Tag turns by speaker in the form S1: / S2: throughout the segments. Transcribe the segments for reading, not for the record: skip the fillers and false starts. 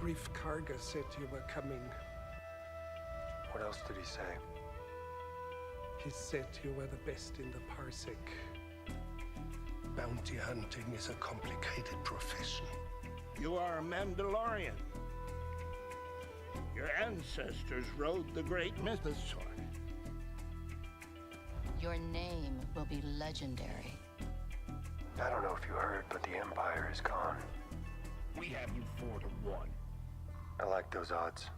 S1: Grief Karga said you were coming.
S2: What else did he say?
S1: He said you were the best in the parsec. Bounty hunting is a complicated profession.
S3: You are a Mandalorian. Your ancestors rode the great mythosaur.
S4: Your name will be legendary.
S2: I don't know if you heard, but the Empire is gone.
S3: We have you 4-1.
S2: I like those odds.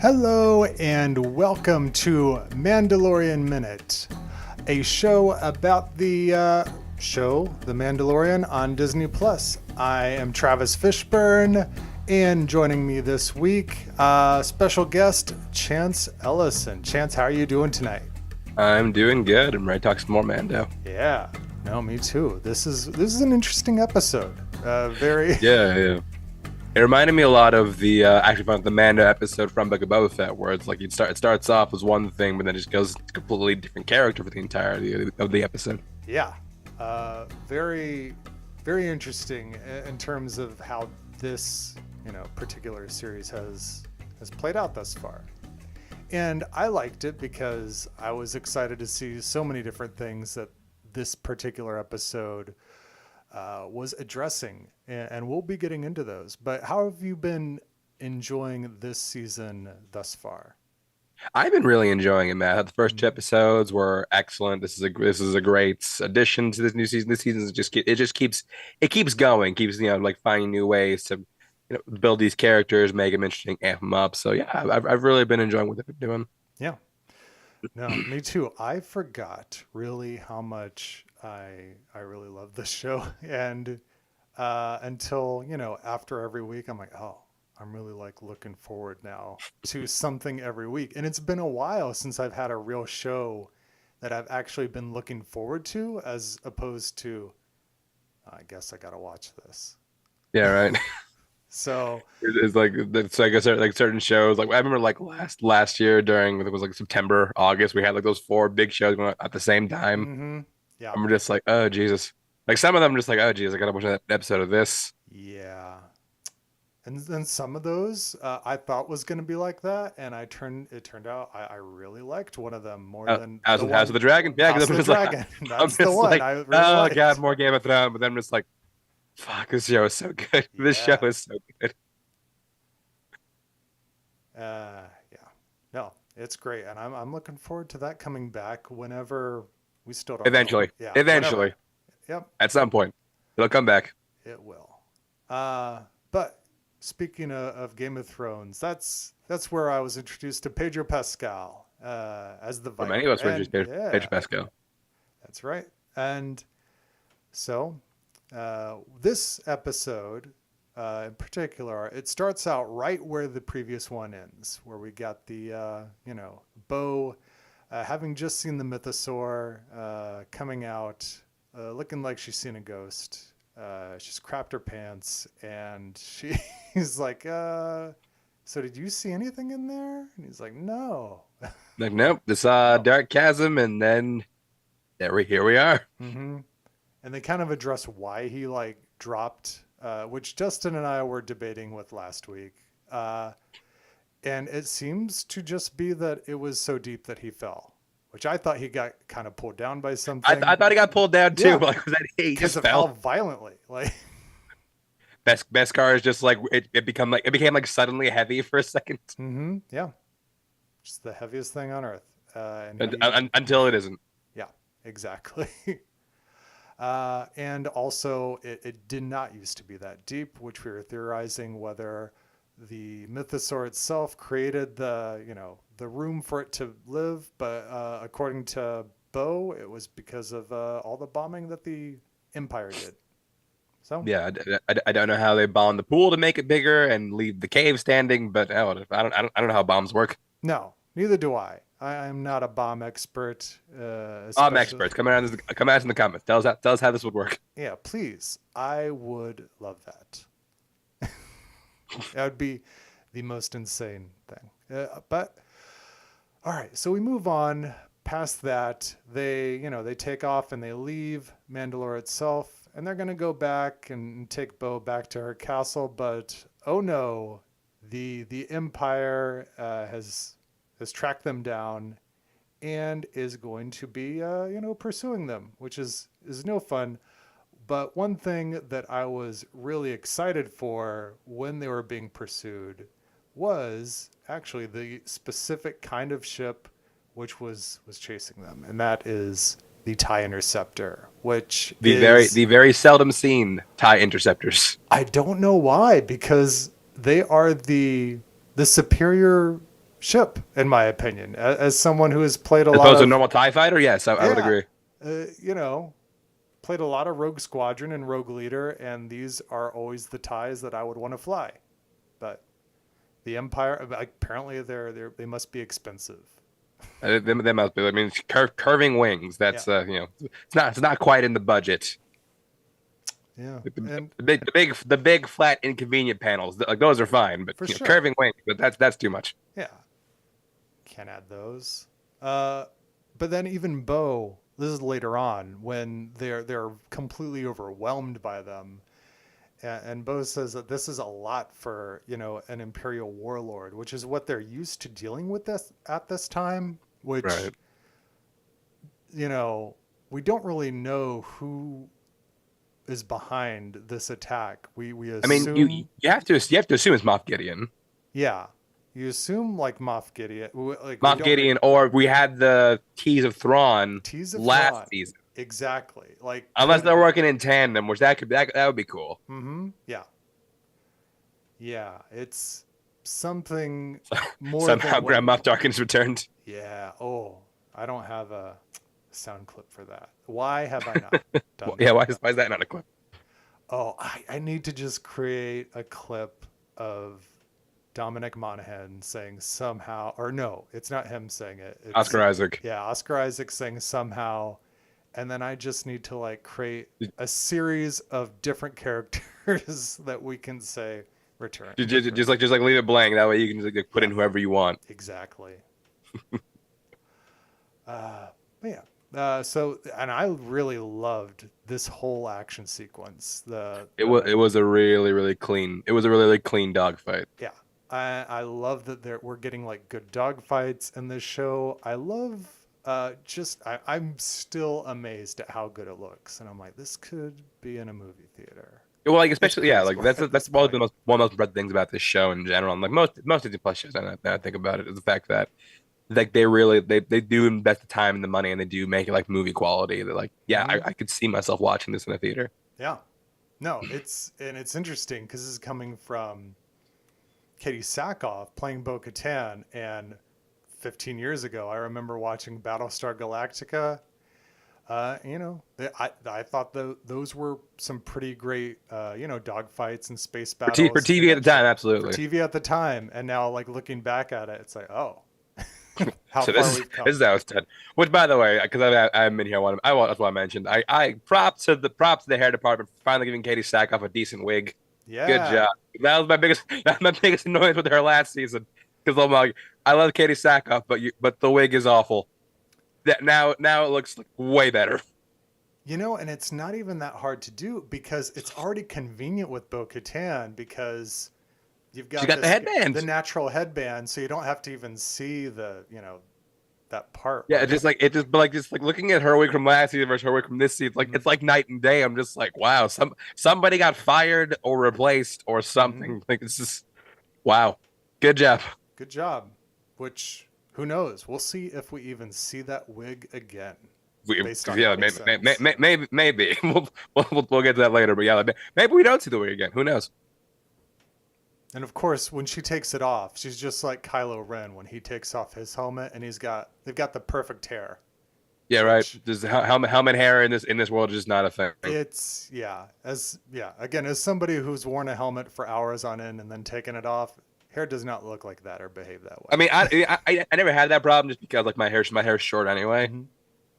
S5: Hello and welcome to Mandalorian Minute, a show about the show The Mandalorian on Disney Plus. I am Travis Fishburne, and joining me this week, special guest Chance Ellison. Chance, how are you doing tonight?
S6: I'm doing good. I'm ready to talk some more Mando.
S5: Yeah, no, me too. This is an interesting episode. Very.
S6: Yeah. It reminded me a lot of the Mando episode from Book of Boba Fett, where it's like it starts off as one thing, but then it just goes to a completely different character for the entirety of the episode.
S5: Yeah, very, very interesting in terms of how this particular series has played out thus far. And I liked it because I was excited to see so many different things that this particular episode was addressing, and we'll be getting into those. But how have you been enjoying this season thus far?
S6: I've been really enjoying it, Matt. The first two episodes were excellent. This is a great addition to this new season. This season keeps going, like finding new ways to build these characters, make them interesting, amp them up. So yeah, I've really been enjoying what they've been doing. Yeah,
S5: no, me too. I forgot really how much I really love this show, and until after every week, I'm like, oh, I'm really like looking forward now to something every week. And it's been a while since I've had a real show that I've actually been looking forward to, as opposed to, I guess I gotta watch this.
S6: Yeah, right.
S5: So
S6: it's like I guess like certain shows. Like I remember like last year during it was like September, August, we had like those 4 big shows going on at the same time.
S5: Mm-hmm. Yeah,
S6: I'm just like, oh Jesus. Like some of them are just like, oh Jesus, I gotta watch that episode of this.
S5: Yeah. And then some of those I thought was going to be like that, and it turned out I really liked one of them more than
S6: House of the Dragon. Yeah,
S5: House of the Dragon. That's the one
S6: like,
S5: I really
S6: oh
S5: liked.
S6: God, more Game of Thrones. But then I'm just like, fuck, this show is so good.
S5: Yeah.
S6: This show is so good.
S5: Yeah, no, it's great, and I'm looking forward to that coming back whenever. We still don't
S6: eventually.
S5: know. Yeah,
S6: eventually.
S5: Whenever. Yep.
S6: At some point, it'll come back.
S5: It will. But speaking of Game of Thrones, that's where I was introduced to Pedro Pascal as the Viper.
S6: Many of us were introduced to Pedro Pascal.
S5: That's right. And so this episode in particular, it starts out right where the previous one ends, where we got the Bo having just seen the mythosaur coming out, looking like she's seen a ghost. She's crapped her pants, and she's like, so did you see anything in there? And he's like, no.
S6: Like, nope, this dark chasm, and then here we are.
S5: Mm-hmm. And they kind of address why he like dropped, which Justin and I were debating with last week. And it seems to just be that it was so deep that he fell, which I thought he got kind of pulled down by something.
S6: I thought he got pulled down too.
S5: Yeah.
S6: Like, he just fell
S5: violently. Like
S6: Beskar is just like it became like suddenly heavy for a second.
S5: Mm-hmm. Yeah, just the heaviest thing on Earth.
S6: Until it isn't.
S5: Yeah, exactly. And also, it did not used to be that deep, which we were theorizing whether the mythosaur itself created the room for it to live, but according to Bo, it was because of all the bombing that the Empire did. So
S6: yeah, I don't know how they bombed the pool to make it bigger and leave the cave standing, but I don't know how bombs work.
S5: No, neither do I. I'm not a bomb expert.
S6: Bomb experts, come out in the comments. Tell us how this would work.
S5: Yeah, please. I would love that. That would be the most insane thing. But all right, so we move on. past that, they take off and they leave Mandalore itself, and they're going to go back and take Bo back to her castle. But oh no, the Empire has tracked them down and is going to be pursuing them, which is no fun. But one thing that I was really excited for when they were being pursued was actually the specific kind of ship which was chasing them, and that is the TIE Interceptor, which
S6: the very seldom seen TIE Interceptors.
S5: I don't know why, because they are the superior ship, in my opinion. As someone who has played a lot of...
S6: As a normal TIE fighter, yes, I would agree.
S5: Played a lot of Rogue Squadron and Rogue Leader, and these are always the TIEs that I would want to fly. But the Empire, apparently they must be expensive.
S6: They must be. I mean, curving wings. That's it's not quite in the budget.
S5: Yeah,
S6: the big flat inconvenient panels, like those are fine, but
S5: sure.
S6: Curving wings, but that's too much.
S5: Yeah, can't add those. But then even Bo, this is later on when they're completely overwhelmed by them, and Bo says that this is a lot for an Imperial warlord, which is what they're used to dealing with at this time. Which,
S6: right.
S5: We don't really know who is behind this attack. We assume...
S6: I mean, you have to assume it's Moff Gideon.
S5: Yeah, you assume like Moff Gideon,
S6: Gideon, or we had the tease of Thrawn last season.
S5: Exactly, like
S6: unless they're working in tandem, which that would be cool.
S5: Mm-hmm. Yeah, it's something more.
S6: Somehow Grand Moff Tarkin's returned.
S5: Yeah. Oh, I don't have a sound clip for that. Why have I not done
S6: Yeah, why is that not a clip?
S5: Oh, I need to just create a clip of Dominic Monaghan saying somehow, or no, it's not him saying it. It's
S6: Oscar Isaac.
S5: Yeah, Oscar Isaac saying somehow, and then I just need to create a series of different characters that we can say return.
S6: Just leave it blank. That way you can just put in whoever you want.
S5: Exactly. So, and I really loved this whole action sequence. It
S6: was a really clean dogfight.
S5: Yeah, I love that we're getting good dogfights in this show. I love I'm still amazed at how good it looks, and I'm like, this could be in a movie theater.
S6: Well, especially that's one of the most impressive things about this show in general. And most Disney Plus shows, now I think about it, is the fact that they do invest the time and the money, and they do make it movie quality. They're I could see myself watching this in a theater.
S5: Yeah, no, it's interesting because this is coming from Katie Sackhoff playing Bo-Katan, and 15 years ago, I remember watching Battlestar Galactica. I thought those were some pretty great, dogfights and space battles.
S6: For TV at the time, absolutely.
S5: For TV at the time, and now looking back at it, it's oh. How
S6: so
S5: far
S6: this is how it's done. Which, by the way, because I'm in here, that's what I mentioned. I props to the hair department for finally giving Katie Sackhoff a decent wig.
S5: Yeah,
S6: good job. That was my biggest annoyance with her last season, because I'm like, I love Katie Sackhoff, but the wig is awful. That now it looks way better.
S5: And it's not even that hard to do because it's already convenient with Bo-Katan because you've got
S6: the headband,
S5: the natural headband, so you don't have to even see the that part.
S6: Yeah, just looking at her wig from last season versus her wig from this season, it's like night and day. I'm just like, wow, somebody got fired or replaced or something. It's just wow, good job.
S5: Good job. Which, who knows? We'll see if we even see that wig again.
S6: Maybe. We'll get to that later. But maybe we don't see the wig again. Who knows?
S5: And of course, when she takes it off, she's just like Kylo Ren when he takes off his helmet, and they've got the perfect hair.
S6: Yeah, right. Just helmet hair in this world is just not a thing.
S5: It's again, as somebody who's worn a helmet for hours on end and then taken it off, hair does not look like that or behave that way.
S6: I mean, I never had that problem just because my hair's short anyway.
S5: Mm-hmm.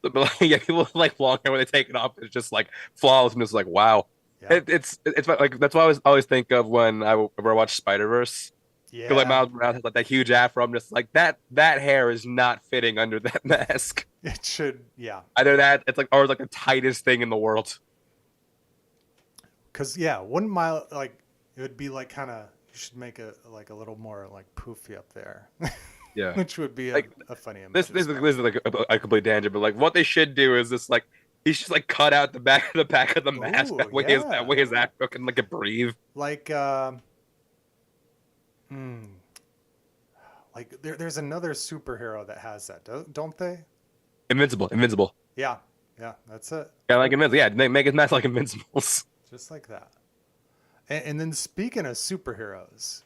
S6: But people with long hair when they take it off, it's just flawless and it's wow. Yeah. It's that's what I always think of when I watch Spider-Verse.
S5: Yeah.
S6: Because like Miles Morales has like that huge afro. I'm just like that hair is not fitting under that mask.
S5: It should, yeah.
S6: Either that, it's like or like the tightest thing in the world.
S5: Because yeah, 1 mile, like it would be like kind of, you should make a little more like poofy up there.
S6: Yeah.
S5: Which would be
S6: like
S5: a funny image.
S6: this is like a complete tangent, but like what they should do is this like he's just like cut out the back of the mask.
S5: Ooh,
S6: That way his afro can like breathe.
S5: Like like there's another superhero that has that, don't they?
S6: Invincible.
S5: Yeah, that's it.
S6: Yeah, like Invincible. Yeah, make his mask like Invincible's.
S5: Just like that. And then speaking of superheroes,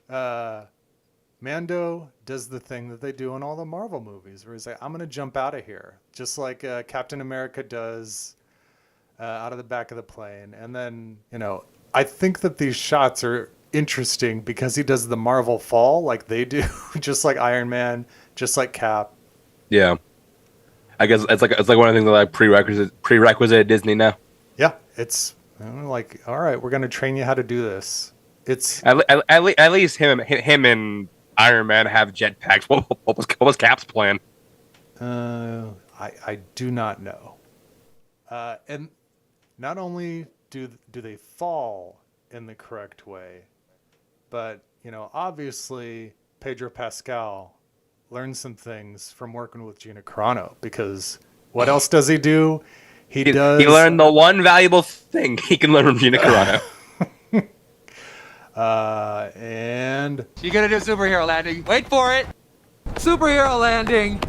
S5: Mando does the thing that they do in all the Marvel movies, where he's like, "I'm gonna jump out of here," just like Captain America does out of the back of the plane. And then I think that these shots are interesting because he does the Marvel fall like they do, just like Iron Man, just like Cap.
S6: Yeah, I guess it's like one of the things that like prerequisite at Disney now.
S5: Yeah, it's like, all right, we're gonna train you how to do this. It's
S6: at least him and Iron Man have jetpacks. What was Cap's plan?
S5: I do not know. And not only do they fall in the correct way, but obviously Pedro Pascal learned some things from working with Gina Carano, because what else does he do? He
S6: learned the one valuable thing he can learn from Gina Carano.
S5: And
S7: You gotta do a superhero landing. Wait for it. Superhero landing.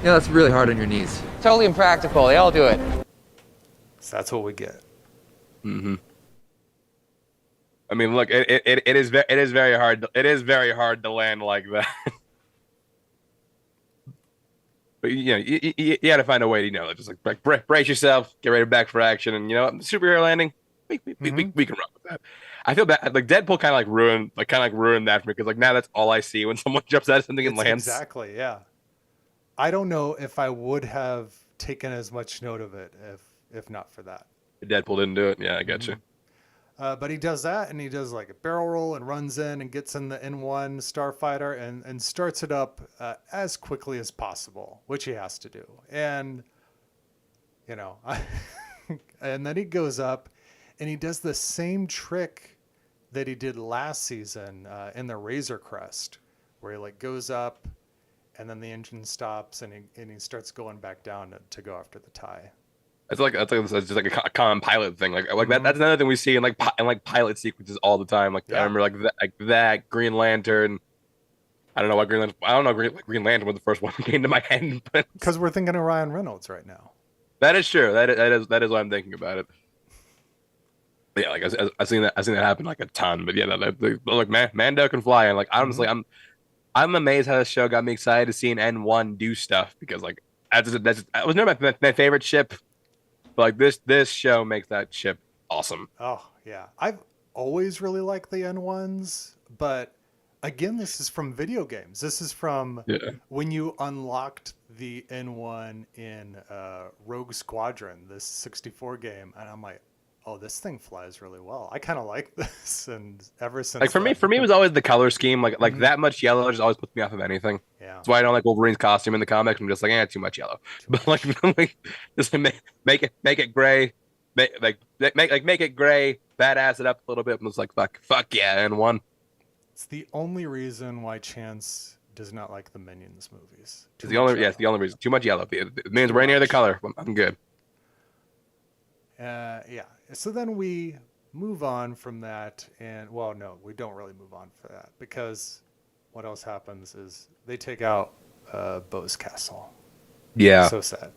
S7: Yeah, that's really hard on your knees. Totally impractical. They all do it.
S5: so that's what we get.
S6: Mm-hmm. I mean, look, it is very hard. It is very hard to land like that. But you got to find a way to just like brace yourself, get ready back for action, and superhero landing. We can run with that. I feel bad. Like Deadpool kind of like ruined that for me, because like now that's all I see when someone jumps out of something and lands.
S5: Exactly, yeah. I don't know if I would have taken as much note of it if not for that.
S6: Deadpool didn't do it. Yeah, I got you.
S5: But he does that, and he does like a barrel roll and runs in and gets in the N1 Starfighter and starts it up as quickly as possible, which he has to do. And and then he goes up and he does the same trick that he did last season in the Razor Crest, where he like goes up and then the engine stops and he starts going back down to go after the tie.
S6: It's just like a common pilot thing. Like that. That's another thing we see in like pilot sequences all the time. Like I remember that Green Lantern. I don't know what Green Lantern. I don't know Green Lantern was the first one that came to my head, but
S5: because we're thinking of Ryan Reynolds right now.
S6: That is true. That is what I'm thinking about it. But yeah, like I've seen that happen like a ton. But yeah, look, Mando can fly, and like honestly, I'm amazed how this show got me excited to see an N1 do stuff, because like that was never my favorite ship. But like this show makes that ship awesome.
S5: Oh yeah, I've always really liked the N1s, but again, this is from video games. This is from when you unlocked the N1 in Rogue Squadron, this 64 game, and I'm like, oh, this thing flies really well. I kind of like this, and ever since
S6: like for me, it was always the color scheme. Like that much yellow just always puts me off of anything.
S5: Yeah,
S6: that's why I don't like Wolverine's costume in the comics. I'm just like, too much yellow. But like just make it gray, make it gray, badass it up a little bit. And it's like fuck yeah, N1.
S5: It's the only reason why Chance does not like the Minions movies.
S6: It's the only reason. Too much yellow. It means we're any other color. I'm good.
S5: Yeah. So then we move on from that, and well, no, we don't really move on for that, because what else happens is they take out Bo's castle.
S6: Yeah.
S5: So sad.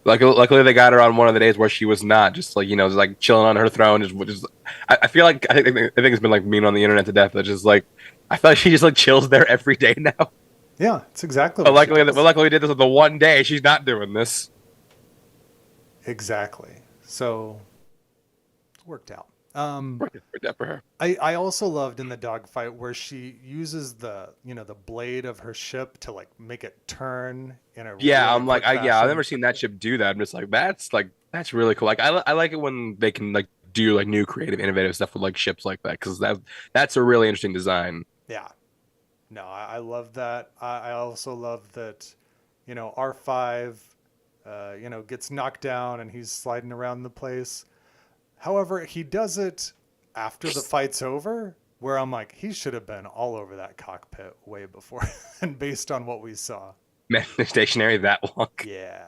S6: Luckily, they got her on one of the days where she was not just like just like chilling on her throne. Just I feel like I think it's been like meme on the internet to death. But just like I feel like she just like chills there every day now.
S5: Yeah, it's exactly.
S6: But luckily we did this the one day she's not doing this.
S5: Exactly. So it worked out.
S6: Worked out for her.
S5: I also loved in the dogfight where she uses the the blade of her ship to like make it turn in a
S6: I'm like I've never seen that ship do that. I'm just like that's really cool. Like I like it when they can like do like new creative innovative stuff with like ships like that, because that's a really interesting design.
S5: Yeah. No, I love that. I also love that, R5, gets knocked down and he's sliding around the place. However, he does it after the fight's over, where I'm like, he should have been all over that cockpit way before, and based on what we saw.
S6: Man, they're stationary that long.
S5: Yeah.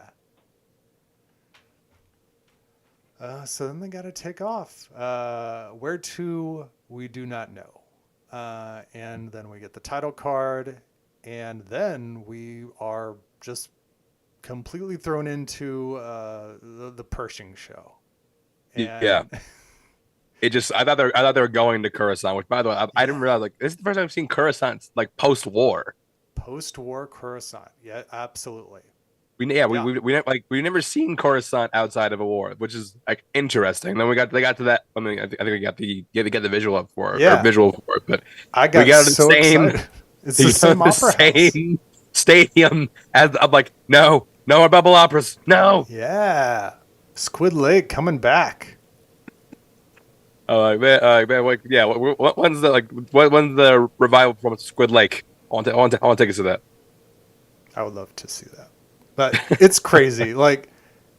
S5: So then they got to take off. Where to, we do not know. And then we get the title card, and then we are just completely thrown into the Pershing show. And
S6: Yeah. I thought they were going to Coruscant, which, by the way, I didn't realize, like, this is the first time I've seen Coruscant, like, post-war.
S5: Post-war Coruscant. Yeah, absolutely.
S6: We never seen Coruscant outside of a war, which is like interesting. Then they got to that. I mean, I think we got the visual up for it,
S5: Yeah.
S6: or visual for it. But
S5: I got so excited. It's the same opera
S6: same stadium as. I'm like, no more bubble operas, no.
S5: Yeah, Squid Lake coming back.
S6: Oh, man, yeah. When's the revival from Squid Lake? I want to take us to that.
S5: I would love to see that. But it's crazy. Like,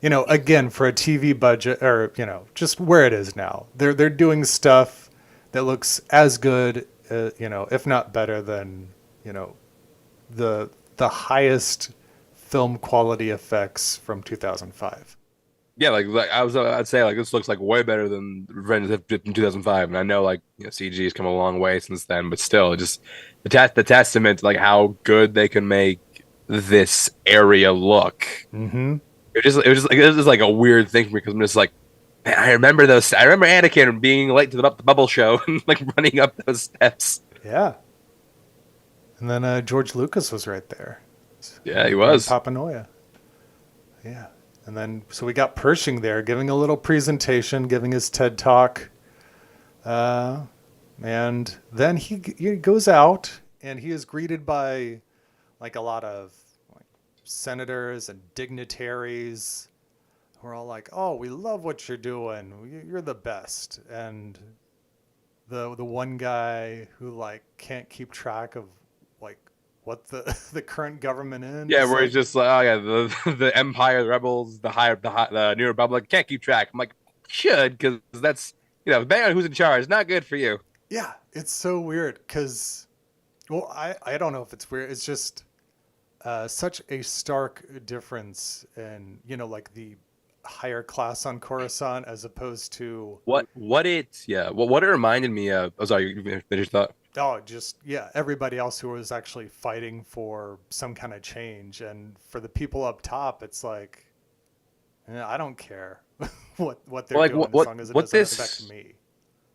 S5: again, for a TV budget, or, just where it is now, they're doing stuff that looks as good, if not better than, the highest film quality effects from 2005.
S6: Yeah, I'd say like this looks like way better than Revenge of the 2005, and I know CG has come a long way since then, but still, just the testament to like how good they can make this area look.
S5: Mm-hmm.
S6: It was just like a weird thing for me, because I'm just like, man, I remember Anakin being late to the bubble show and like running up those steps.
S5: Yeah. And then George Lucas was right there.
S6: Yeah, he was.
S5: Papanoia. Yeah. And then, so we got Pershing there giving a little presentation, giving his TED Talk. And then he goes out and he is greeted by like a lot of like senators and dignitaries who are all like, oh, we love what you're doing. You're the best. And the one guy who like can't keep track of like what the current government is.
S6: Yeah, where he's just like, oh yeah, the Empire, the Rebels, the New Republic, can't keep track. I'm like, should, because that's, depending on who's in charge, not good for you.
S5: Yeah, it's so weird because, well, I don't know if it's weird. It's just such a stark difference in, like the higher class on Coruscant as opposed to
S6: what it reminded me of. Oh, sorry, you finished your thought.
S5: Oh, just, yeah, everybody else who was actually fighting for some kind of change. And for the people up top, it's like, I don't care what they're doing as long as it doesn't affect me.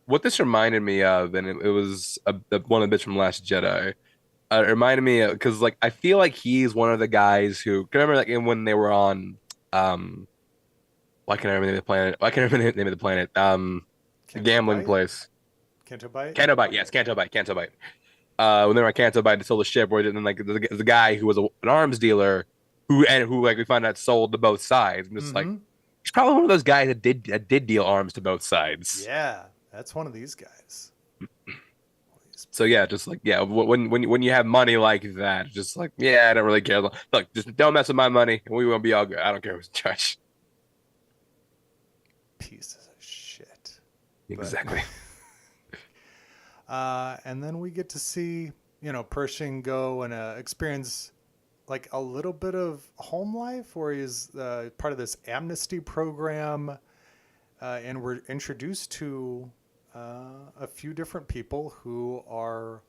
S6: What this reminded me of, and it was one of the bits from Last Jedi. It reminded me of, because like I feel like he's one of the guys who, can I remember like when they were on, why can't I remember the name of the planet? Why can't I remember the name of the planet? The gambling place.
S5: Canto Bight?
S6: Canto Bight, yes, Canto Bight. When they were on Canto Bight, they sold the ship, where then like the guy who was an arms dealer, who like we found out sold to both sides. I'm just like, he's probably one of those guys that did deal arms to both sides.
S5: Yeah, that's one of these guys.
S6: So yeah, just like when you have money like that, just like I don't really care. Look, just don't mess with my money, and we won't be all good. I don't care who's in charge.
S5: Pieces of shit.
S6: Exactly.
S5: And then we get to see, Pershing go and experience like a little bit of home life, where he's part of this amnesty program, and we're introduced to a few different people who are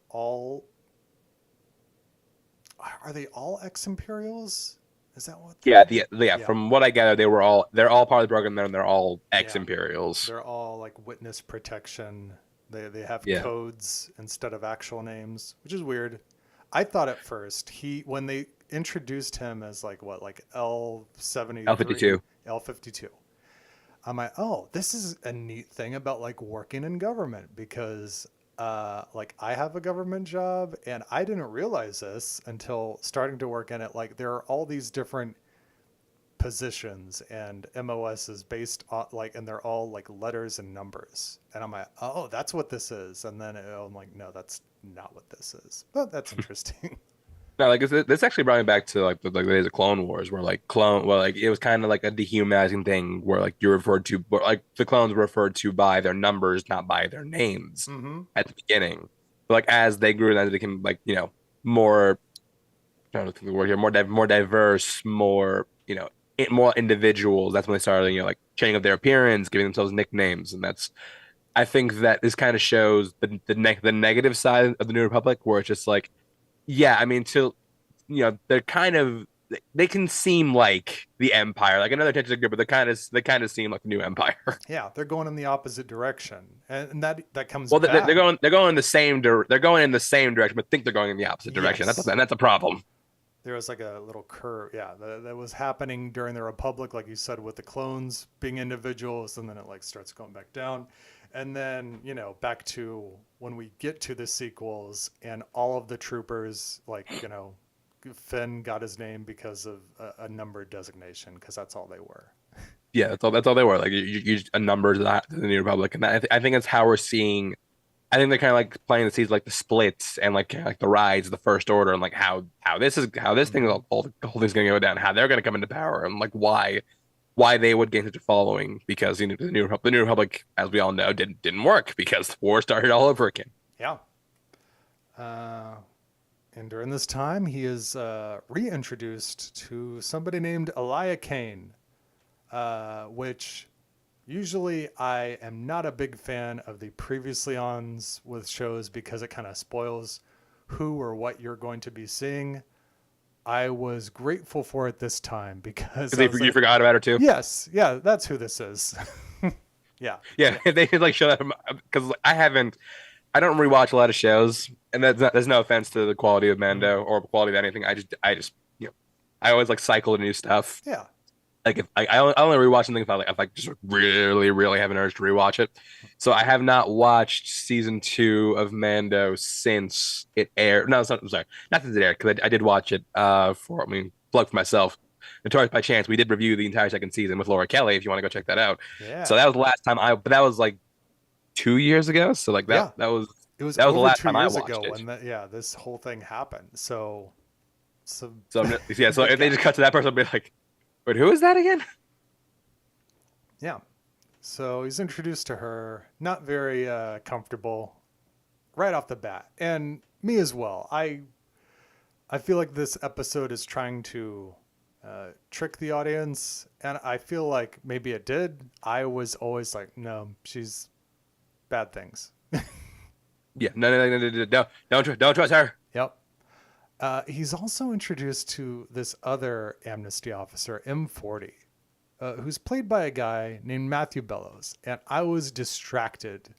S5: they all ex-Imperials? Is that what?
S6: Yeah. From what I gather, they're all part of the program, and they're all ex-Imperials.
S5: They're all like witness protection. They have codes instead of actual names, which is weird. I thought at first when they introduced him as like L-73, L-52. I'm like, oh, this is a neat thing about like working in government, because like I have a government job and I didn't realize this until starting to work in it. Like there are all these different positions and MOS is based on like, and they're all like letters and numbers. And I'm like, oh, that's what this is. And then I'm like, no, that's not what this is. But that's interesting.
S6: No, like this actually brought me back to like the days of Clone Wars, where like it was kind of like a dehumanizing thing, where like you're referred to, like the clones were referred to by their numbers, not by their names at the beginning. But like as they grew and as they became like more, trying to think of the word here, more diverse, more more individuals. That's when they started like changing up their appearance, giving themselves nicknames, and that's I think that this kind of shows the negative side of the New Republic, where it's just like. Yeah, I mean, they're kind of they can seem like the Empire. Like another intentions are good, but they kind of seem like the new Empire.
S5: Yeah, they're going in the opposite direction, and that comes.
S6: Well,
S5: back.
S6: they're going in the same they're going in the same direction, but think they're going in the opposite direction.
S5: Yes.
S6: That's a problem.
S5: There was like a little curve, yeah, that was happening during the Republic, like you said, with the clones being individuals, and then it like starts going back down. And then, back to when we get to the sequels and all of the troopers, like, Finn got his name because of a number designation, because that's all they were.
S6: Yeah, that's all they were. Like, you a number to the New Republic. And I think that's how we're seeing. I think they're kind of like playing the seeds, like the splits and like the rides, the First Order, and like how this thing's the whole thing's going to go down, how they're going to come into power, and like why they would gain such a following, because the New Republic, as we all know, didn't work because the war started all over again.
S5: Yeah. And during this time, he is reintroduced to somebody named Elia Kane, which usually I am not a big fan of the previously ons with shows because it kind of spoils who or what you're going to be seeing. I was grateful for it this time because
S6: you forgot about her too.
S5: Yes, yeah, that's who this is. Yeah.
S6: They like show that because I don't rewatch a lot of shows, and there's no offense to the quality of Mando or quality of anything. I just I always like cycle to new stuff.
S5: Yeah.
S6: Like if I only rewatch something if I just really really have an urge to rewatch it. So I have not watched season 2 of Mando since it aired. No, I'm sorry, not since it aired, because I did watch it plug for myself. Notorious by Chance, we did review the entire second season with Laura Kelly. If you want to go check that out.
S5: Yeah.
S6: So that was the last time but that was like 2 years ago. So like that was
S5: it was
S6: that was
S5: over
S6: the last
S5: 2
S6: time I
S5: years
S6: watched
S5: ago
S6: it.
S5: when this whole thing happened. So
S6: So if they just cut to that person, I'll be like, wait, who is that again?
S5: Yeah. So he's introduced to her, not very comfortable right off the bat. And me as well. I feel like this episode is trying to trick the audience. And I feel like maybe it did. I was always like, no, she's bad things.
S6: Yeah, no, don't trust her.
S5: Yep. He's also introduced to this other amnesty officer, M40, who's played by a guy named Matthew Bellows. And I was distracted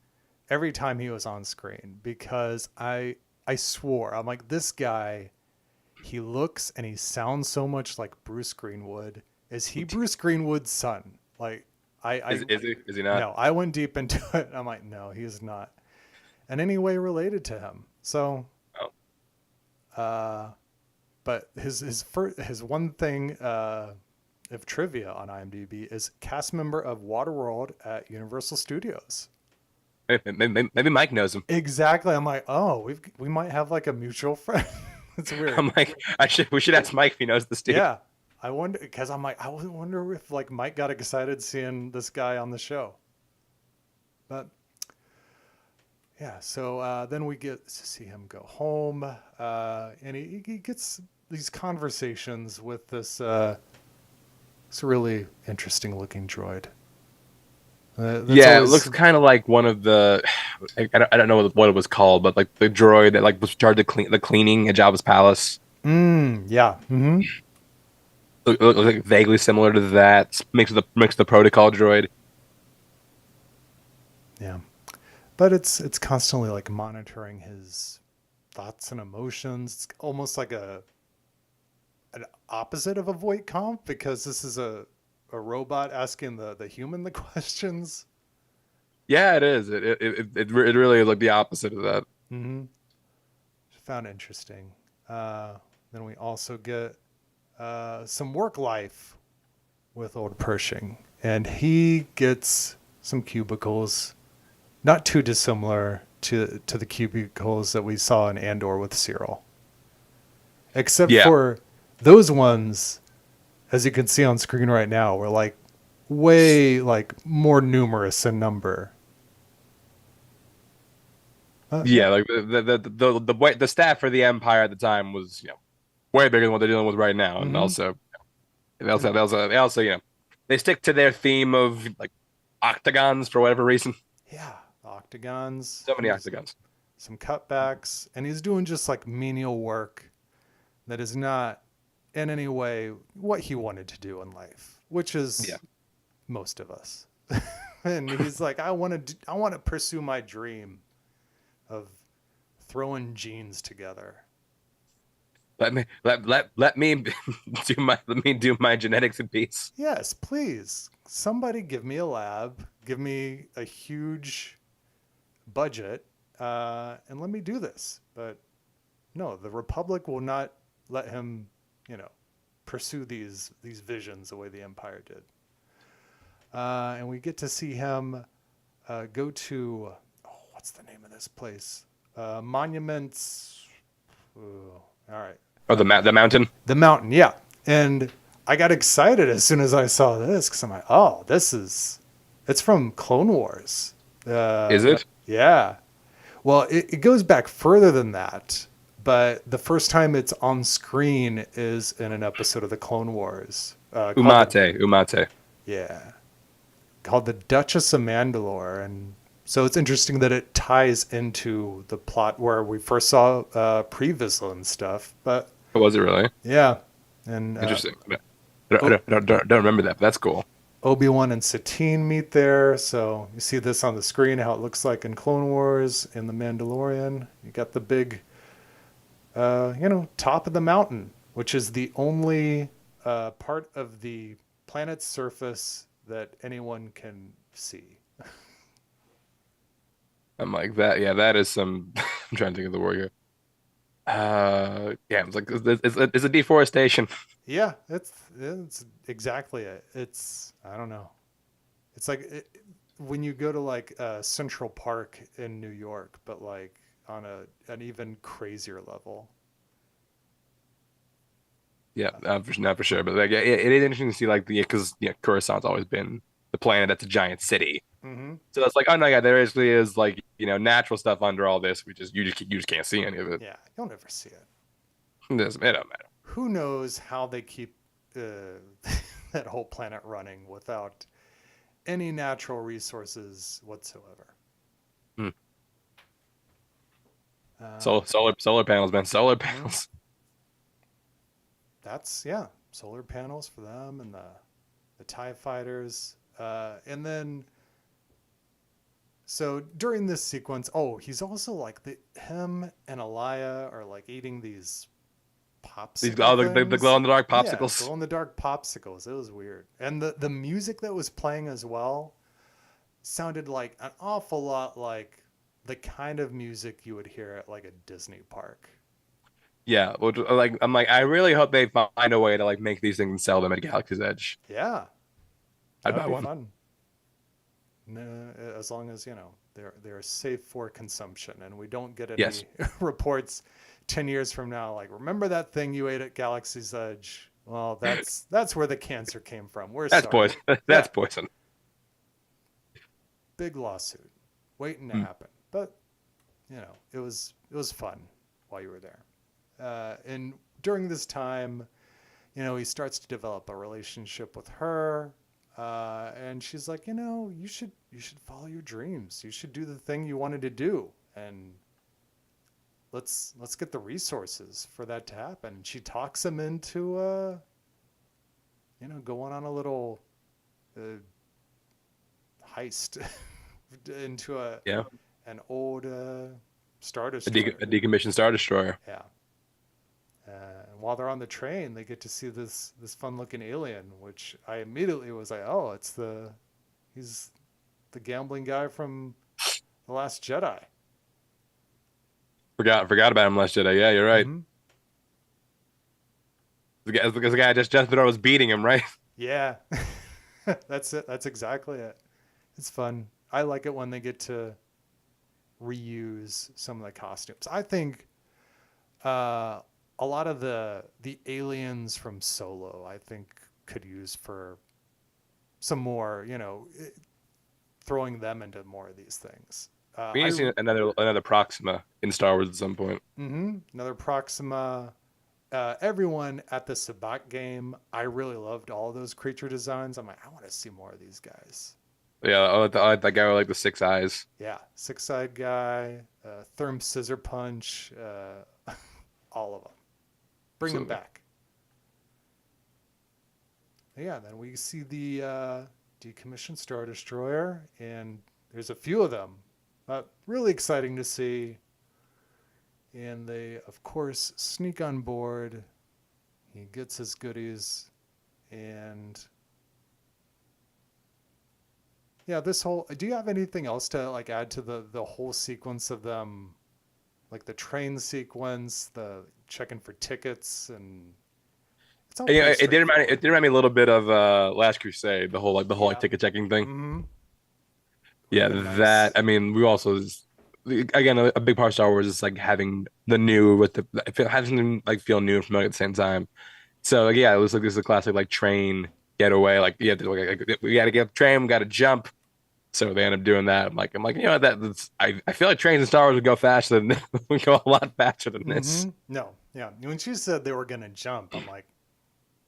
S5: every time he was on screen because I swore, I'm like, this guy, he looks and he sounds so much like Bruce Greenwood. Is he Bruce Greenwood's son? Like,
S6: Is he not?
S5: No, I went deep into it. I'm like, no, he is not in any way related to him. So, but his one thing of trivia on IMDb is cast member of Waterworld at Universal Studios.
S6: Maybe Mike knows him.
S5: Exactly. I'm like, oh, we might have like a mutual friend. It's weird.
S6: I'm like, we should ask Mike if he knows this dude.
S5: Yeah, I wonder, because I'm like, I wonder if like Mike got excited seeing this guy on the show. But yeah, so then we get to see him go home, and he gets these conversations with this really interesting looking droid.
S6: It looks kind of like one of the I don't know what it was called, but like the droid that like was charged to clean the cleaning at Jabba's palace.
S5: Yeah. Mm-hmm.
S6: Look like vaguely similar to that. Mixed the protocol droid.
S5: Yeah. But it's constantly like monitoring his thoughts and emotions. It's almost like an opposite of a voight comp, because this is a robot asking the human the questions.
S6: Yeah, it is. It really is like the opposite of that.
S5: Mm-hmm. Found interesting. Then we also get some work life with old Pershing, and he gets some cubicles, not too dissimilar to the cubicles that we saw in Andor with Cyril, except for those ones, as you can see on screen right now, were like way like more numerous in number.
S6: Yeah, like the staff for the Empire at the time was way bigger than what they're dealing with right now, and also they stick to their theme of like octagons for whatever reason.
S5: Yeah, octagons.
S6: So many octagons.
S5: Some cutbacks, and he's doing just like menial work that is not in any way what he wanted to do in life, which is most of us. And he's like, I want to pursue my dream of throwing genes together.
S6: Let me do my genetics in peace.
S5: Yes, please. Somebody give me a lab, give me a huge budget, and let me do this. But no, the Republic will not let him, pursue these visions the way the Empire did. And we get to see him go to, what's the name of this place? Monuments. Ooh, all right.
S6: Oh, the mountain?
S5: The mountain, yeah. And I got excited as soon as I saw this because I'm like, oh, it's from Clone Wars.
S6: Is it?
S5: Yeah. Well, it goes back further than that, but the first time it's on screen is in an episode of the Clone Wars.
S6: Umate.
S5: Yeah. Called The Duchess of Mandalore. And so it's interesting that it ties into the plot where we first saw Pre-Vizsla and stuff. But
S6: was it really?
S5: Yeah. And
S6: interesting. I don't remember that, but that's cool.
S5: Obi-Wan and Satine meet there. So you see this on the screen, how it looks like in Clone Wars, in The Mandalorian. You got the big, top of the mountain, which is the only part of the planet's surface that anyone can see.
S6: I'm like that. Yeah, that is some. I'm trying to think of the word here. It's like it's a deforestation.
S5: Yeah, it's exactly it. It's, I don't know. It's like when you go to like Central Park in New York, but like on an even crazier level.
S6: Yeah, not for sure. But like, it is interesting to see like because Coruscant's always been the planet that's a giant city.
S5: Mm-hmm.
S6: So it's like, oh no, yeah, there actually is like natural stuff under all this. You just can't see any of it.
S5: Yeah, you'll never see it.
S6: It don't matter.
S5: Who knows how they keep that whole planet running without any natural resources whatsoever.
S6: Solar panels, man. Solar panels.
S5: That's solar panels for them and the TIE fighters. And then so during this sequence, he's also like him and Elia are like eating these popsicles.
S6: The glow in the dark popsicles.
S5: Yeah, glow in the dark popsicles. It was weird. And the music that was playing as well sounded like an awful lot like the kind of music you would hear at like a Disney park. Yeah,
S6: well, I really hope they find a way to like make these things and sell them at Galaxy's Edge.
S5: Yeah,
S6: I'd buy one.
S5: Fun. No, as long as they're safe for consumption, and we don't get any reports 10 years from now like, remember that thing you ate at Galaxy's Edge? Well, that's where the cancer came from. That's sorry.
S6: Poison. That's poison.
S5: Big lawsuit waiting to happen, but it was fun while you were there. And during this time, he starts to develop a relationship with her. And she's like, you should follow your dreams. You should do the thing you wanted to do. And let's get the resources for that to happen. And she talks him into, going on a little heist into an old Star Destroyer.
S6: A decommissioned Star Destroyer.
S5: Yeah. And while they're on the train, they get to see this fun-looking alien, which I immediately was like, oh, he's the gambling guy from The Last Jedi.
S6: Forgot about him, Last Jedi. Yeah, you're right.
S5: Mm-hmm.
S6: The guy just was beating him, right?
S5: Yeah, that's it. That's exactly it. It's fun. I like it when they get to reuse some of the costumes. I think a lot of the aliens from Solo, I think, could use for some more, throwing them into more of these things.
S6: We need to see another Proxima in Star Wars at some point.
S5: Another Proxima. Everyone at the Sabacc game, I really loved all those creature designs. I'm like, I want to see more of these guys.
S6: Yeah, I like that guy with like the 6 eyes.
S5: Yeah, six-eyed guy, Therm Scissor Punch, all of them. Bring them back. Yeah, then we see the decommissioned Star Destroyer, and there's a few of them. Really exciting to see. And they, of course, sneak on board. He gets his goodies, and yeah, this whole. Do you have anything else to like add to the whole sequence of them, like the train sequence, the checking for tickets, and it's all.
S6: Yeah, it did remind me a little bit of Last Crusade, the whole like ticket checking thing.
S5: Mm-hmm.
S6: Yeah,
S5: Nice.
S6: that. I mean, we also again a big part of Star Wars is like having the new with having them like feel new and familiar at the same time. So like, yeah, it was like this is a classic like train getaway. Like yeah, we got to get train, we got to jump. So they end up doing that. I'm like that's I feel like trains in Star Wars would go faster than would go a lot faster than this.
S5: No, yeah. When she said they were gonna jump, I'm like,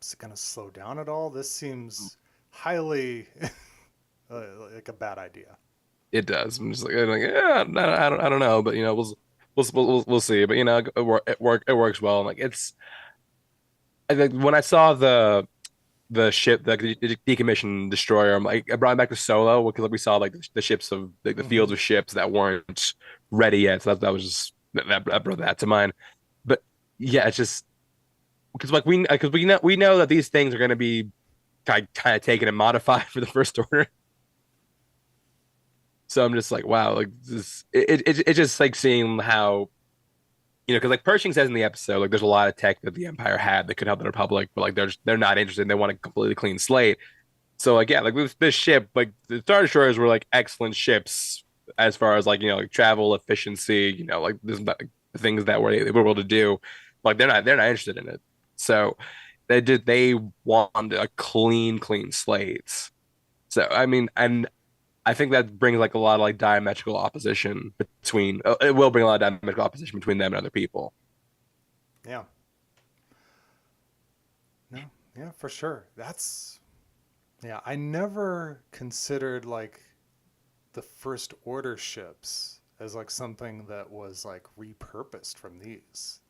S5: is it gonna slow down at all? This seems highly like a bad idea.
S6: It does. I'm just like yeah, I don't know, but we'll see. But it works well. And like I think when I saw the ship, the decommissioned destroyer, I'm like, I brought it back to Solo because like we saw like the ships of like the fields of ships that weren't ready yet. So that was just that brought that to mind. But yeah, it's just because like we know that these things are going to be kind of taken and modified for the First Order. So I'm just like, wow, like this, it's just like seeing how, because like Pershing says in the episode, like there's a lot of tech that the Empire had that could help the Republic, but like they're not interested. They want a completely clean slate. So like yeah, like with this ship, like the Star Destroyers were like excellent ships as far as like like travel efficiency, like this the things that they were able to do. Like they're not interested in it. So they want a clean slate. So I mean, and I think that brings like a lot of like diametrical opposition between. It will bring a lot of diametrical opposition between them and other people.
S5: Yeah. No, yeah, for sure. I never considered like the First Order ships as like something that was like repurposed from these.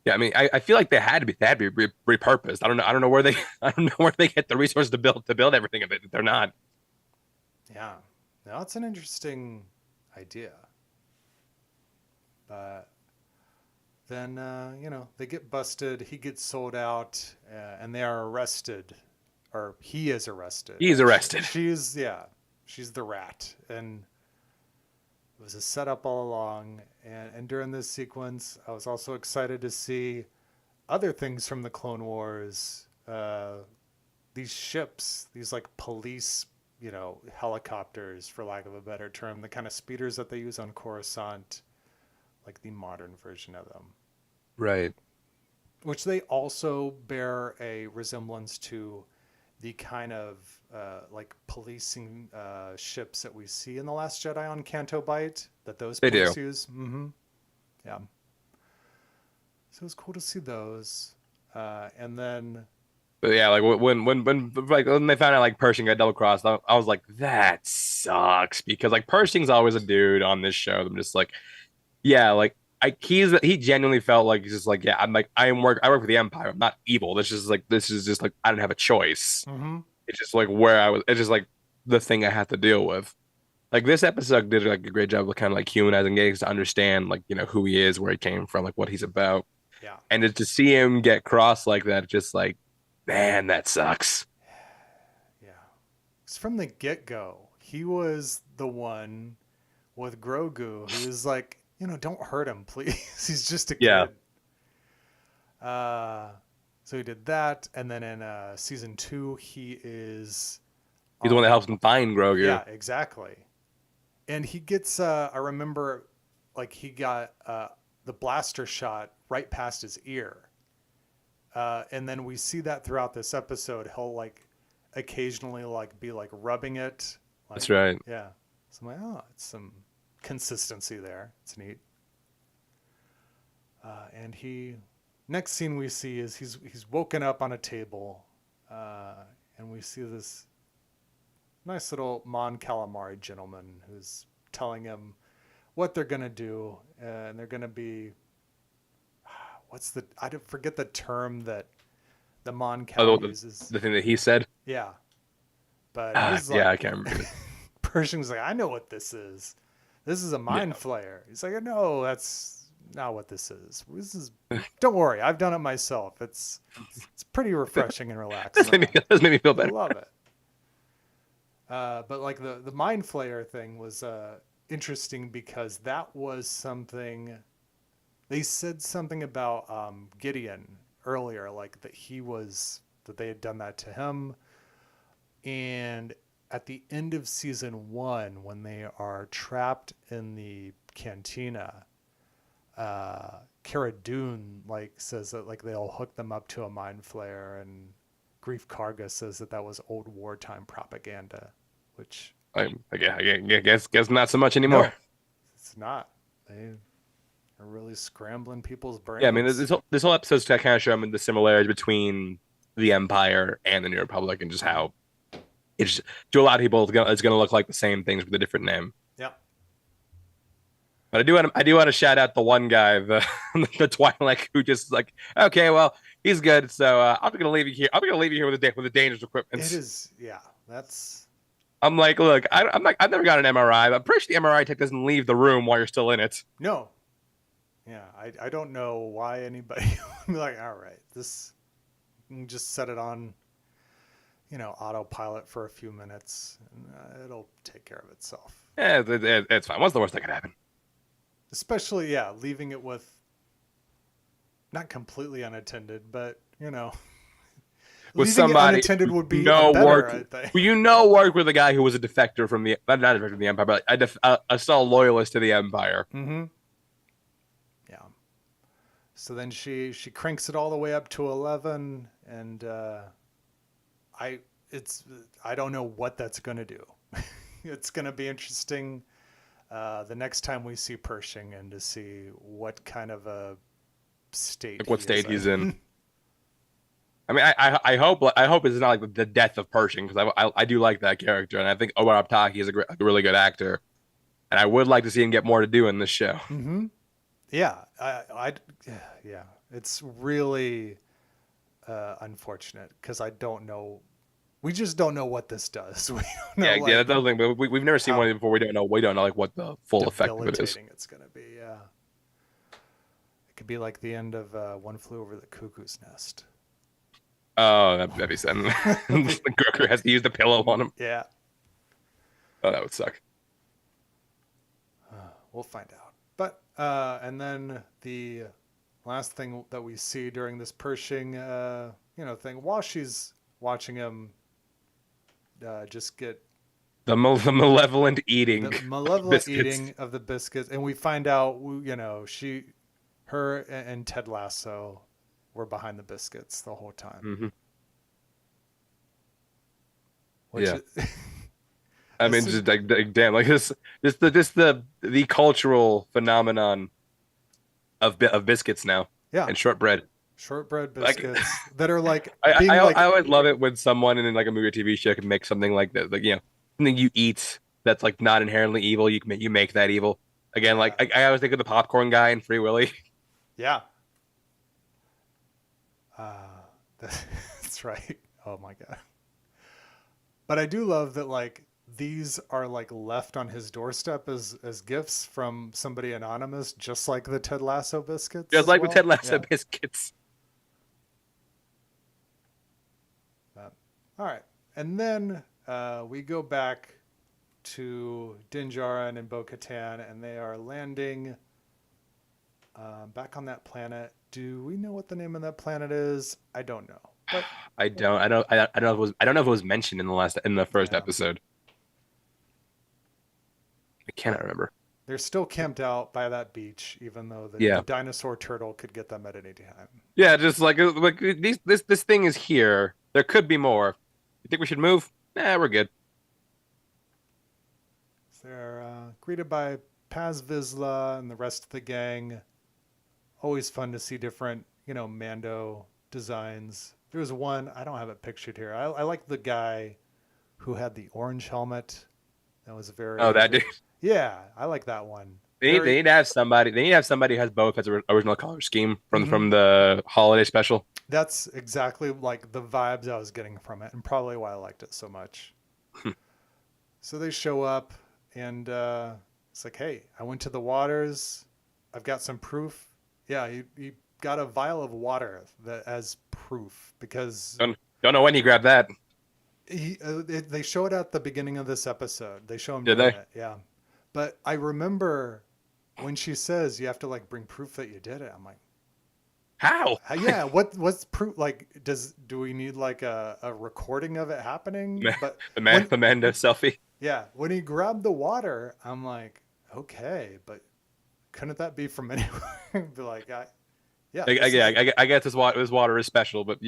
S6: Yeah, I mean, I feel like they had to be repurposed. I don't know where they get the resources to build everything of it. They're not.
S5: Yeah, now that's an interesting idea. But then, they get busted. He gets sold out, and they are arrested, or he is arrested.
S6: He's arrested.
S5: She's the rat, and it was a setup all along. And during this sequence, I was also excited to see other things from the Clone Wars. These ships, these like police, helicopters, for lack of a better term, the kind of speeders that they use on Coruscant, like the modern version of them.
S6: Right.
S5: Which they also bear a resemblance to the kind of like policing ships that we see in The Last Jedi on Canto Bight, that those police use. Mm-hmm. Yeah. So it was cool to see those. And then...
S6: But yeah, like when they found out like Pershing got double crossed, I was like, that sucks, because like Pershing's always a dude on this show. I'm just like, yeah, like he genuinely felt like he's just like, yeah, I work for the Empire. I'm not evil. This is just like I don't have a choice.
S5: Mm-hmm.
S6: It's just like where I was. It's just like the thing I have to deal with. Like this episode did like a great job of kind of like humanizing, getting to understand like who he is, where he came from, like what he's about.
S5: Yeah.
S6: And to see him get crossed like that, just like, man, that sucks.
S5: Yeah. Because from the get-go, he was the one with Grogu who was like, don't hurt him, please. He's just a kid.
S6: Yeah.
S5: So he did that, and then in season 2, he is.
S6: He's the one that helps him find Grogu.
S5: Yeah, exactly. And he gets. I remember, like he got the blaster shot right past his ear, and then we see that throughout this episode. He'll like occasionally like be like rubbing it. Like,
S6: That's right.
S5: Yeah. So I'm like, oh, it's some consistency there. It's neat. And he, next scene we see is he's woken up on a table, and we see this nice little Mon Calamari gentleman who's telling him what they're gonna do, and they're gonna be, I don't forget the term that the Mon Cal uses.
S6: The thing that he said.
S5: Yeah, but he's
S6: yeah,
S5: like,
S6: I can't remember.
S5: Pershing's like, I know what this is. This is a mind flayer. He's like, no, that's not what this is. Don't worry, I've done it myself. It's pretty refreshing and relaxing.
S6: Does make me feel better.
S5: I love it. But like the mind flayer thing was interesting because that was something they said something about Gideon earlier, like that they had done that to him. And at the end of season 1, when they are trapped in the cantina, Cara Dune like says that like they'll hook them up to a mind flayer, and Grief Karga says that was old wartime propaganda, which
S6: I guess not so much anymore.
S5: No, it's not. They are really scrambling people's brains.
S6: Yeah, I mean this whole episode's to kind of show the similarities between the Empire and the New Republic, and just how it's to a lot of people it's gonna look like the same things with a different name.
S5: Yeah.
S6: But I do want to shout out the one guy, the Twi'lek, who just like, okay, well, he's good, so I'm gonna leave you here. I'm gonna leave you here with the dangerous equipment.
S5: It is, yeah. That's.
S6: I'm like, look, I've never got an MRI, but I'm pretty sure the MRI tech doesn't leave the room while you're still in it.
S5: No. Yeah, I don't know why anybody would be like, all right, this, you can just set it on, autopilot for a few minutes, and it'll take care of itself.
S6: Yeah, it's fine. What's the worst that could happen?
S5: Especially, yeah, leaving it with not completely unattended, but
S6: with
S5: leaving
S6: somebody
S5: it unattended would be
S6: work.
S5: I think.
S6: Work with a guy who was a defector from the not a defector from the Empire, but a still loyalist to the Empire.
S5: Mm-hmm. Yeah. So then she cranks it all the way up to 11, and I don't know what that's going to do. It's going to be interesting the next time we see Pershing, and to see what kind of a state
S6: he's in. I mean, I hope it's not like the death of Pershing, because I do like that character, and I think Omar Aptaki is a really good actor, and I would like to see him get more to do in this show.
S5: Mm-hmm. Yeah, yeah, it's really unfortunate because I don't know. We just don't know what this does. We don't know,
S6: that's the thing. But we've never seen one before. We don't know like what the full effect of it is.
S5: It's gonna be. Yeah, it could be like the end of One Flew Over the Cuckoo's Nest.
S6: Oh, that'd be sad. Grogu has to use the pillow on him.
S5: Yeah.
S6: Oh, that would suck.
S5: We'll find out. But and then the last thing that we see during this Pershing, thing, while she's watching him, just get
S6: the malevolent eating,
S5: eating of the biscuits, and we find out, her and Ted Lasso were behind the biscuits the whole time.
S6: Mm-hmm. I mean, just like damn, like this the cultural phenomenon of biscuits now.
S5: Yeah,
S6: and shortbread
S5: biscuits that are like.
S6: I always love it when someone in like a movie or TV show can make something like that, like something you eat that's like not inherently evil. You make that evil again. Like I always think of the popcorn guy in Free Willy.
S5: Yeah. That's right. Oh my god. But I do love that like these are like left on his doorstep as gifts from somebody anonymous, just like the Ted Lasso biscuits.
S6: Just like the Ted Lasso biscuits.
S5: All right. And then we go back to Din Djarin and Bo-Katan, and they are landing back on that planet. Do we know what the name of that planet is? I don't know. But
S6: I don't. I don't know if it was. I don't know if it was mentioned in the first
S5: Yeah.
S6: episode. I cannot remember.
S5: they're still camped out by that beach, even though
S6: Yeah.
S5: the dinosaur turtle could get them at any time.
S6: Yeah, just like this thing is here. There could be more. You think we should move? Nah, we're good.
S5: They're greeted by Paz Vizsla and the rest of the gang. Always fun to see different, Mando designs. There was one, I don't have it pictured here. I like the guy who had the orange helmet. That was very...
S6: Oh, that dude.
S5: Yeah, I like that one.
S6: They need to have somebody. They need to have somebody who has Boba Fett's original color scheme from the holiday special.
S5: That's exactly like the vibes I was getting from it, and probably why I liked it so much. So they show up, and it's like, hey, I went to the waters. I've got some proof. Yeah, he got a vial of water as proof because
S6: Don't know when he grabbed that.
S5: they show it at the beginning of this episode. They show him
S6: Did
S5: doing
S6: they?
S5: it. Yeah, but I remember when she says you have to bring proof that you did it. I'm like,
S6: How?
S5: yeah, what's proof? Do we need a recording of it happening? But
S6: the Mando selfie.
S5: yeah, when he grabbed the water, I'm like, okay, but couldn't that be from anywhere? Be like,
S6: I guess this water is special, but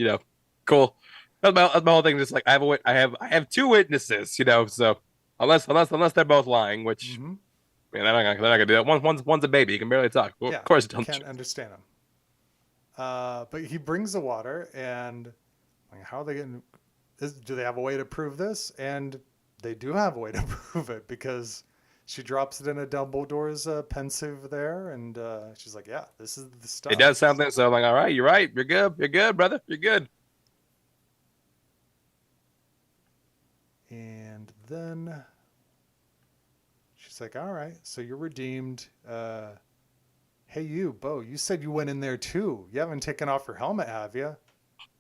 S6: cool. That's my whole thing. Just like I have two witnesses, so unless they're both lying, which they're not gonna do that. One's a baby, he can barely talk. Well,
S5: yeah,
S6: of course, it
S5: can't understand him. But he brings the water, and how are they getting? Do they have a way to prove this? And they do have a way to prove it because she drops it in a Dumbledore's pensive there, and she's like, "Yeah, this is the stuff."
S6: It does something. So I'm like, all right, you're right. You're good, brother. You're good.
S5: And then she's like, all right, so you're redeemed. Hey, you, Bo, you said you went in there too. You haven't taken off your helmet, have you?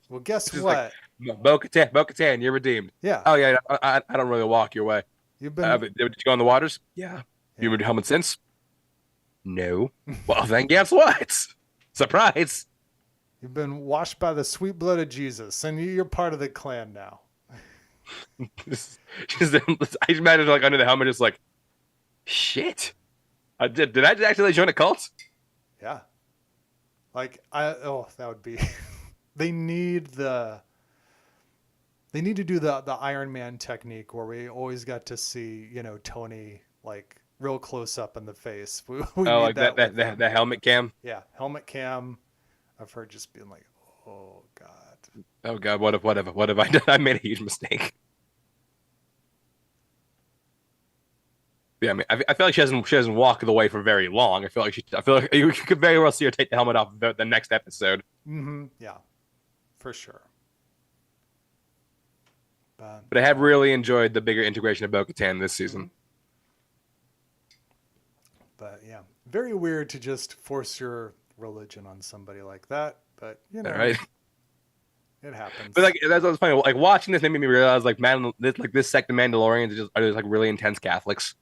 S5: Well, guess what?
S6: Bo-Katan, you're redeemed.
S5: Yeah.
S6: Oh, yeah, I don't really walk your way.
S5: You've been...
S6: Did you go in the waters? Yeah. You removed your helmet since? No. Well, then guess what? Surprise.
S5: You've been washed by the sweet blood of Jesus, and you're part of the clan now.
S6: I just imagine under the helmet, just like, shit. Did I actually join a cult?
S5: Yeah. That would be. They need to do the Iron Man technique where we always got to see Tony real close up in the face. We
S6: like that helmet cam.
S5: Yeah, helmet cam. I've heard just being like, oh god.
S6: Oh god, what have I done? I made a huge mistake. Yeah, I mean, I feel like she doesn't walk the way for very long. I feel like you could very well see her take the helmet off the next episode.
S5: Yeah, for sure.
S6: But I have really enjoyed the bigger integration of Bo-Katan this season.
S5: But yeah, very weird to just force your religion on somebody like that. But
S6: Right?
S5: It happens.
S6: But that's what's funny. Like watching this made me realize this sect of Mandalorians are just really intense Catholics.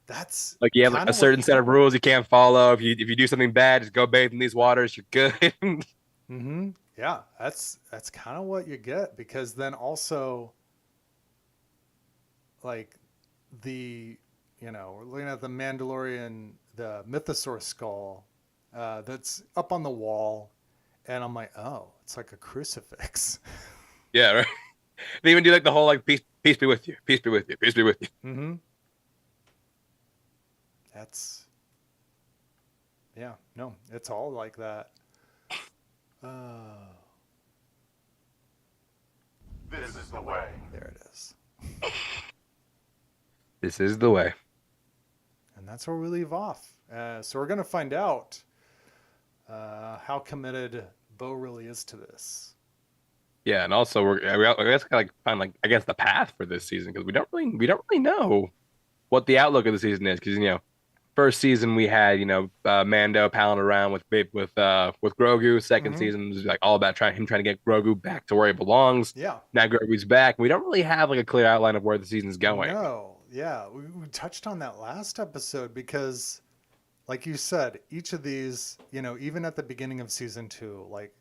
S5: That's
S6: you have a certain set of rules you can't follow. If you do something bad, just go bathe in these waters. You're good.
S5: Yeah, that's kind of what you get, because then also we're looking at the Mandalorian, the Mythosaur skull that's up on the wall, and I'm like, oh, it's like a crucifix.
S6: Yeah, right. They even do the whole peace be with you, peace be with you, peace be with you.
S5: That's it's all like that.
S2: This is the way.
S5: There it is.
S6: This is the way.
S5: And that's where we leave off. So we're going to find out how committed Bo really is to this.
S6: Yeah, and also we gotta find I guess the path for this season, because we don't really know what the outlook of the season is, because first season we had Mando palling around with Grogu. Second season was all about trying to get Grogu back to where he belongs.
S5: Yeah.
S6: Now Grogu's back. We don't really have a clear outline of where the season's going.
S5: No. Yeah, we touched on that last episode, because like you said, each of these, even at the beginning of season 2, like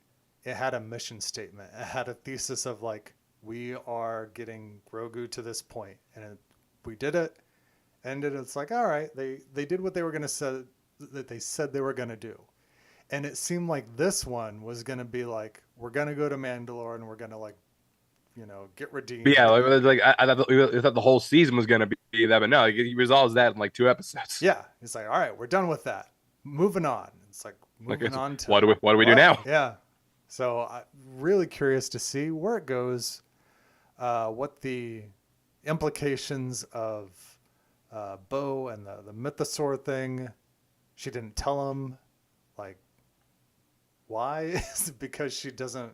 S5: it had a mission statement. It had a thesis of like, we are getting Grogu to this point, and we did it. And it's like, all right, they did what they were going to say, that they said they were going to do. And it seemed like this one was going to be like, we're going to go to Mandalore and we're going to like, get redeemed.
S6: Yeah, like I thought the whole season was gonna be that, but no, he resolves that in like 2 episodes.
S5: Yeah, it's like, all right, we're done with that. Moving on. It's like moving on to
S6: what do we do now?
S5: Yeah. So I'm really curious to see where it goes, what the implications of Bo and the mythosaur thing. She didn't tell him, like, why? Is it because she doesn't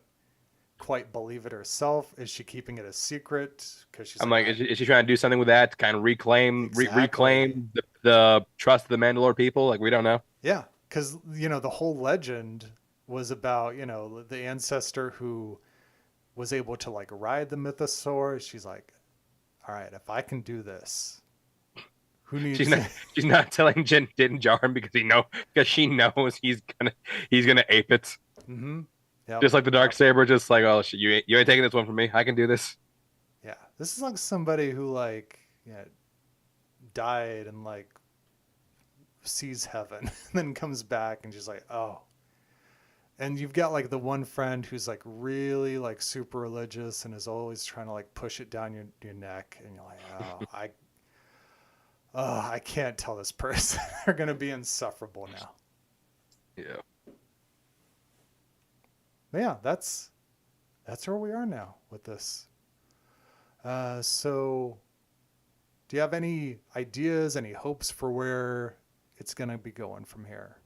S5: quite believe it herself? Is she keeping it a secret because she's
S6: is she trying to do something with that to kind of reclaim
S5: Exactly.
S6: the trust of the Mandalore people? Like, we don't know.
S5: Yeah, because the whole legend was about the ancestor who was able to like ride the mythosaur. She's like, all right, if I can do this, who needs
S6: she's not telling Din Djarin because she knows he's gonna ape it.
S5: Mm-hmm. Yep.
S6: Just like the Darksaber, just like, oh shit, you ain't taking this one from me. I can do this.
S5: Yeah, this is like somebody who like died and like sees heaven and then comes back and she's like, oh. And you've got like the one friend who's like really like super religious and is always trying to like push it down your neck, and you're like, I can't tell this person. They're gonna be insufferable now.
S6: Yeah.
S5: But yeah, that's where we are now with this. So do you have any ideas, any hopes for where it's going to be going from here?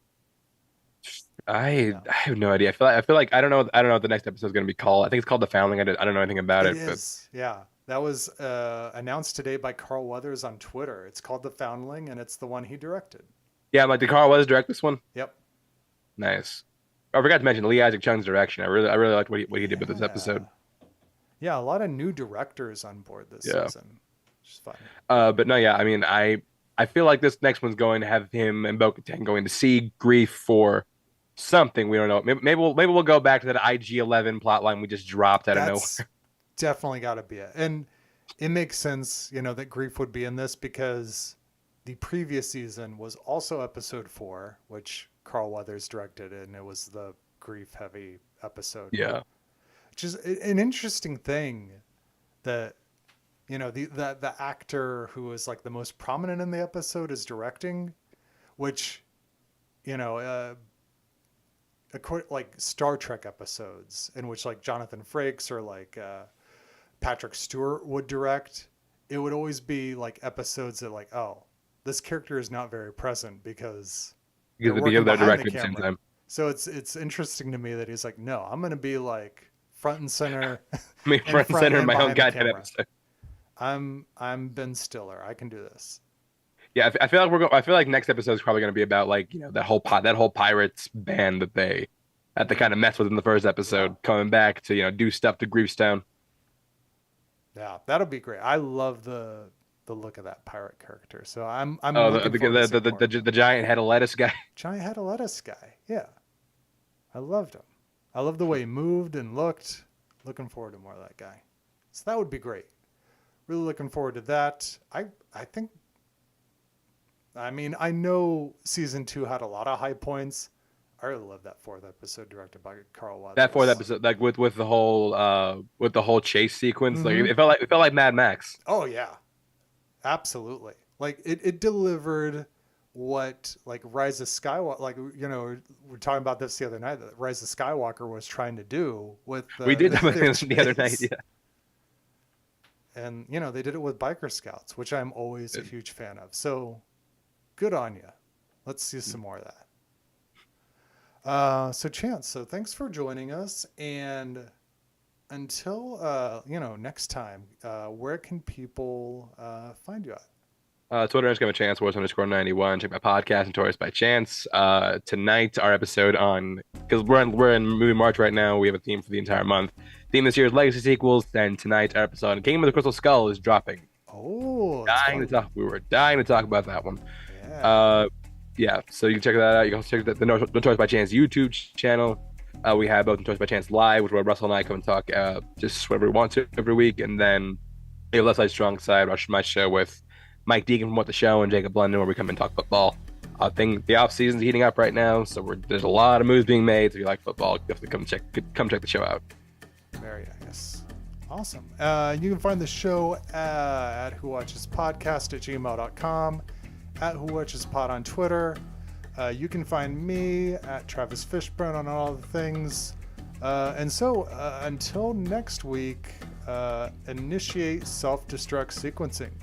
S6: I have no idea. I feel like I don't know what the next episode is going to be called. I think it's called The Foundling. I don't know anything about it.
S5: It is. Yeah. That was announced today by Carl Weathers on Twitter. It's called The Foundling, and it's the one he directed.
S6: Yeah, I'm like, did Carl Weathers direct this one?
S5: Yep.
S6: Nice. I forgot to mention Lee Isaac Chung's direction. I really liked what he did with this episode.
S5: Yeah, a lot of new directors on board this season, which is fun.
S6: But no, yeah, I mean, I feel like this next one's going to have him and Bo-Katan going to see Grief for something. We don't know. Maybe we'll go back to that IG-11 plotline we just dropped out of nowhere.
S5: Definitely got to be it. And it makes sense, that Grief would be in this because the previous season was also episode 4, which Carl Weathers directed, and it was the grief heavy episode.
S6: Yeah.
S5: Which is an interesting thing that, the actor who is like the most prominent in the episode is directing, which, like Star Trek episodes in which like Jonathan Frakes or like Patrick Stewart would direct, it would always be like episodes that like, oh, this character is not very present because they're directing the camera. So it's interesting to me that he's like, no, I'm going to be like front and center.
S6: front and center in my own goddamn episode.
S5: I'm Ben Stiller. I can do this.
S6: Yeah, I feel like I feel like next episode is probably going to be about like that whole pirates band that they kind of messed with in the first episode, coming back to do stuff to Griefstone.
S5: Yeah, that'll be great. I love the look of that pirate character. So I'm
S6: the giant head of lettuce guy.
S5: Giant head of lettuce guy. Yeah, I loved him. I love the way he moved and looked. Looking forward to more of that guy. So that would be great. Really looking forward to that. I think. I mean, I know season 2 had a lot of high points. I really love that 4th episode directed by Carl Weathers.
S6: That 4th episode, like with the whole chase sequence, like it felt like Mad Max.
S5: Oh yeah, absolutely. Like it delivered what like Rise of Skywalker, like we're talking about this the other night, that Rise of Skywalker was trying to do with
S6: we did that the other night, yeah.
S5: And they did it with Biker Scouts, which I'm always a huge fan of. So good on you. Let's see some more of that. So Chance, thanks for joining us, and until next time, where can people find you at?
S6: Twitter is Chance Wars _91. Check my podcast, Notorious by Chance. Tonight, our episode because we're in movie March right now. We have a theme for the entire month. Theme this year is Legacy sequels, and tonight's our episode on Kingdom of the Crystal Skull is dropping.
S5: Oh,
S6: we were dying to talk about that one. Yeah. Yeah, so you can check that out. You can also check the No Toys by Chance YouTube channel. We have both No Toys by Chance Live, which where Russell and I come and talk just whenever we want to every week. And then we have Left Side Strong Side, my show with Mike Deegan from What the Show and Jacob London, where we come and talk football. I think the off season's heating up right now, so there's a lot of moves being made. So if you like football, definitely come check the show out.
S5: Very nice. Awesome. You can find the show at whowatchespodcast@gmail.com, at whowatchespod on Twitter. You can find me at Travis Fishburne on all the things. And so until next week, initiate self-destruct sequencing.